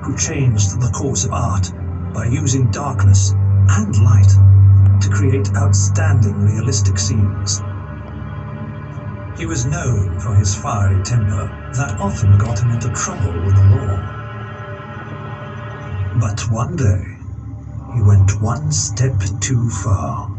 who changed the course of art by using darkness and light to create outstanding realistic scenes. He was known for his fiery temper that often got him into trouble with the law. But one day, he went one step too far.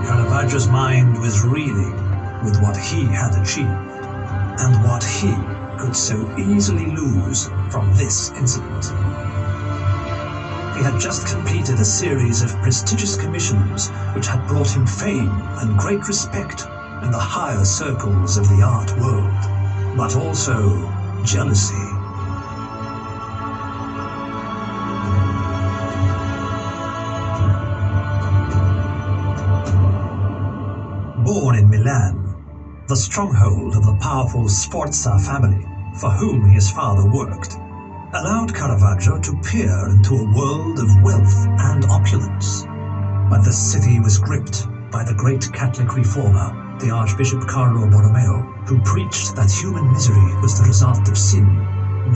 Caravaggio's mind was reeling with what he had achieved, and what he could so easily lose from this incident. He had just completed a series of prestigious commissions which had brought him fame and great respect in the higher circles of the art world, but also jealousy. Born in Milan, the stronghold of the powerful Sforza family, for whom his father worked, allowed Caravaggio to peer into a world of wealth and opulence. But the city was gripped by the great Catholic reformer, the Archbishop Carlo Borromeo, who preached that human misery was the result of sin,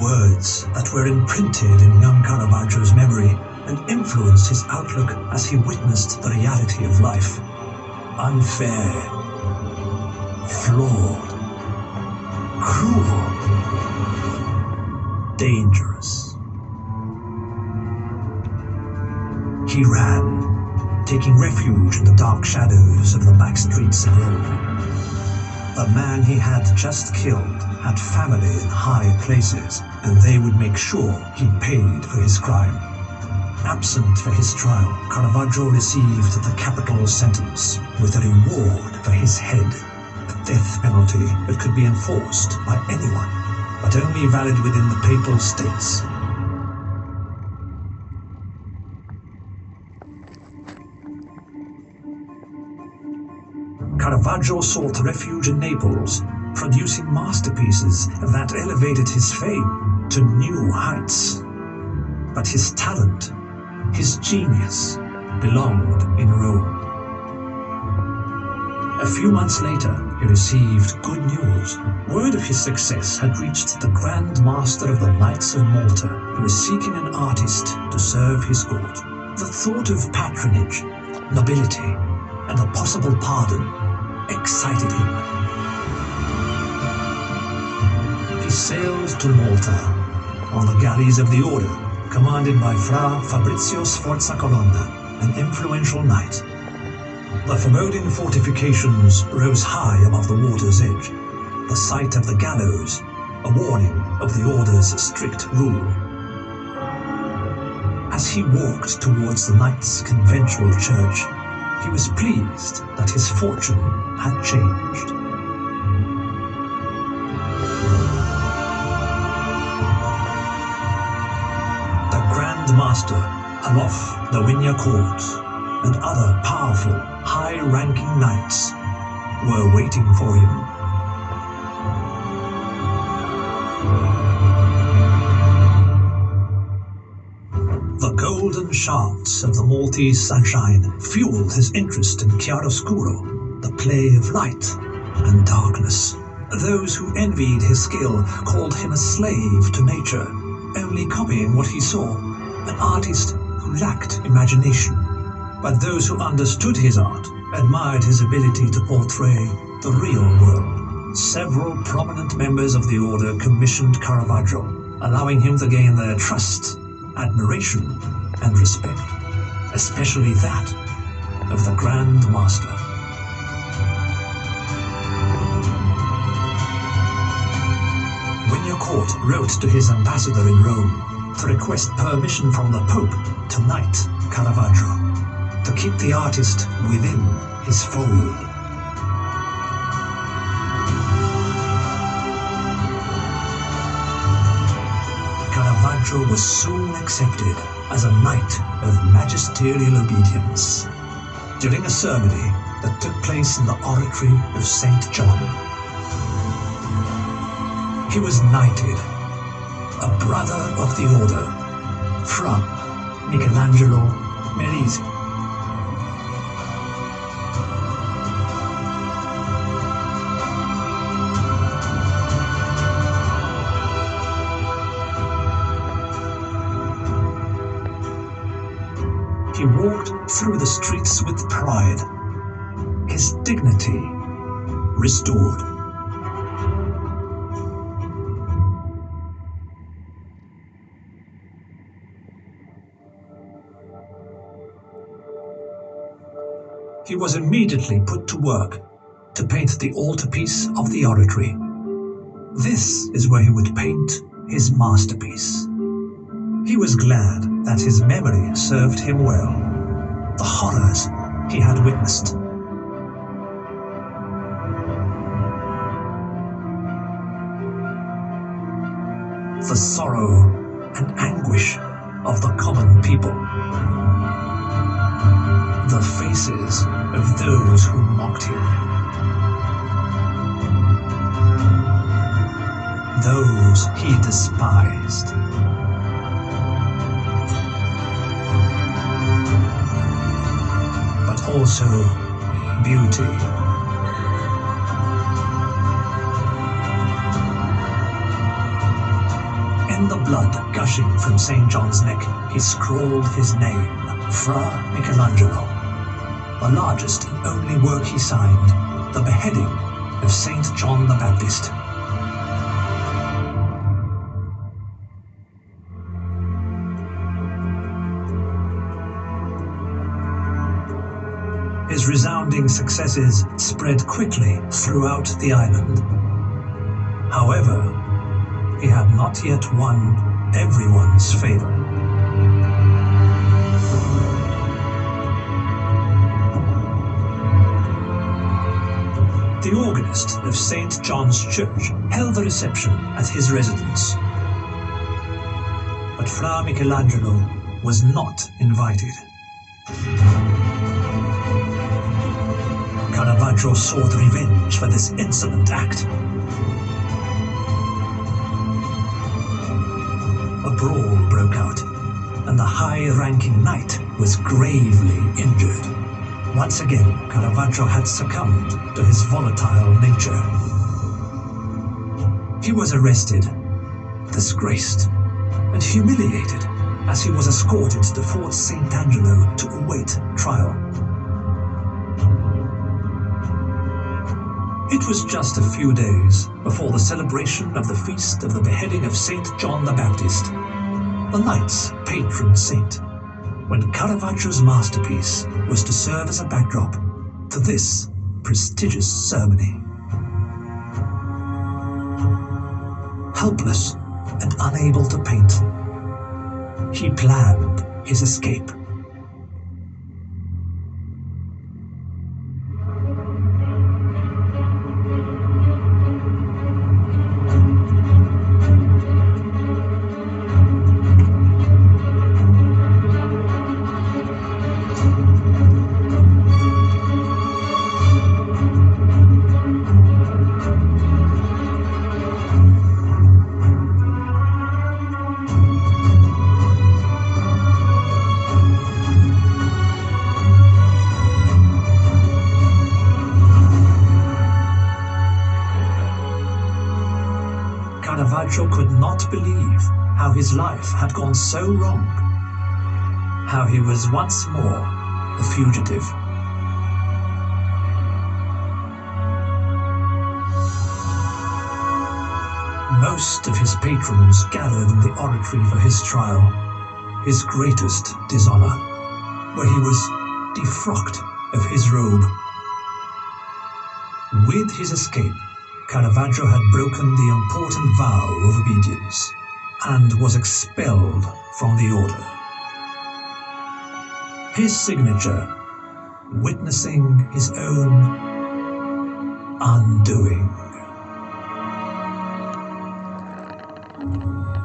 words that were imprinted in young Caravaggio's memory and influenced his outlook as he witnessed the reality of life. Unfair, flawed, cruel, dangerous. He ran, taking refuge in the dark shadows of the back streets of Rome. The man he had just killed had family in high places, and they would make sure he paid for his crime. Absent for his trial, Caravaggio received the capital sentence, with a reward for his head, a death penalty that could be enforced by anyone, but only valid within the Papal States. Caravaggio sought refuge in Naples, producing masterpieces that elevated his fame to new heights. But his talent, his genius, belonged in Rome. A few months later, he received good news. Word of his success had reached the Grand Master of the Knights of Malta, who was seeking an artist to serve his court. The thought of patronage, nobility, and a possible pardon excited him. He sailed to Malta on the galleys of the Order, commanded by Fra Fabrizio Sforza Colonna, an influential knight. The foreboding fortifications rose high above the water's edge, the site of the gallows, a warning of the Order's strict rule. As he walked towards the knight's conventual church, he was pleased that his fortune had changed. Master, Alof, the Winya Court, and other powerful, high-ranking knights were waiting for him. The golden shafts of the Maltese sunshine fueled his interest in chiaroscuro, the play of light and darkness. Those who envied his skill called him a slave to nature, only copying what he saw. An artist who lacked imagination, but those who understood his art admired his ability to portray the real world. Several prominent members of the Order commissioned Caravaggio, allowing him to gain their trust, admiration, and respect, especially that of the Grand Master. Winya Court wrote to his ambassador in Rome to request permission from the Pope to knight Caravaggio, to keep the artist within his fold. Caravaggio was soon accepted as a knight of magisterial obedience. During a ceremony that took place in the oratory of St. John, he was knighted, a brother of the order, Fra Michelangelo Merisi. He walked through the streets with pride, his dignity restored. He was immediately put to work to paint the altarpiece of the oratory. This is where he would paint his masterpiece. He was glad that his memory served him well. The horrors he had witnessed. The sorrow and anguish of the common people. The faces of those who mocked him. Those he despised. But also beauty. In the blood gushing from St. John's neck, he scrawled his name, Fra Michelangelo. The largest and only work he signed, the Beheading of St. John the Baptist. His resounding successes spread quickly throughout the island. However, he had not yet won everyone's favor. The organist of St. John's Church held a reception at his residence. But Fra Michelangelo was not invited. Caravaggio sought revenge for this insolent act. A brawl broke out, and the high-ranking knight was gravely injured. Once again, Caravaggio had succumbed to his volatile nature. He was arrested, disgraced, and humiliated as he was escorted to Fort St. Angelo to await trial. It was just a few days before the celebration of the feast of the beheading of St. John the Baptist, the knight's patron saint, when Caravaggio's masterpiece was to serve as a backdrop to this prestigious ceremony. Helpless and unable to paint, he planned his escape. Caravaggio could not believe how his life had gone so wrong, how he was once more a fugitive. Most of his patrons gathered in the oratory for his trial, his greatest dishonor, where he was defrocked of his robe. With his escape, Caravaggio had broken the important vow of obedience and was expelled from the order. His signature, witnessing his own undoing.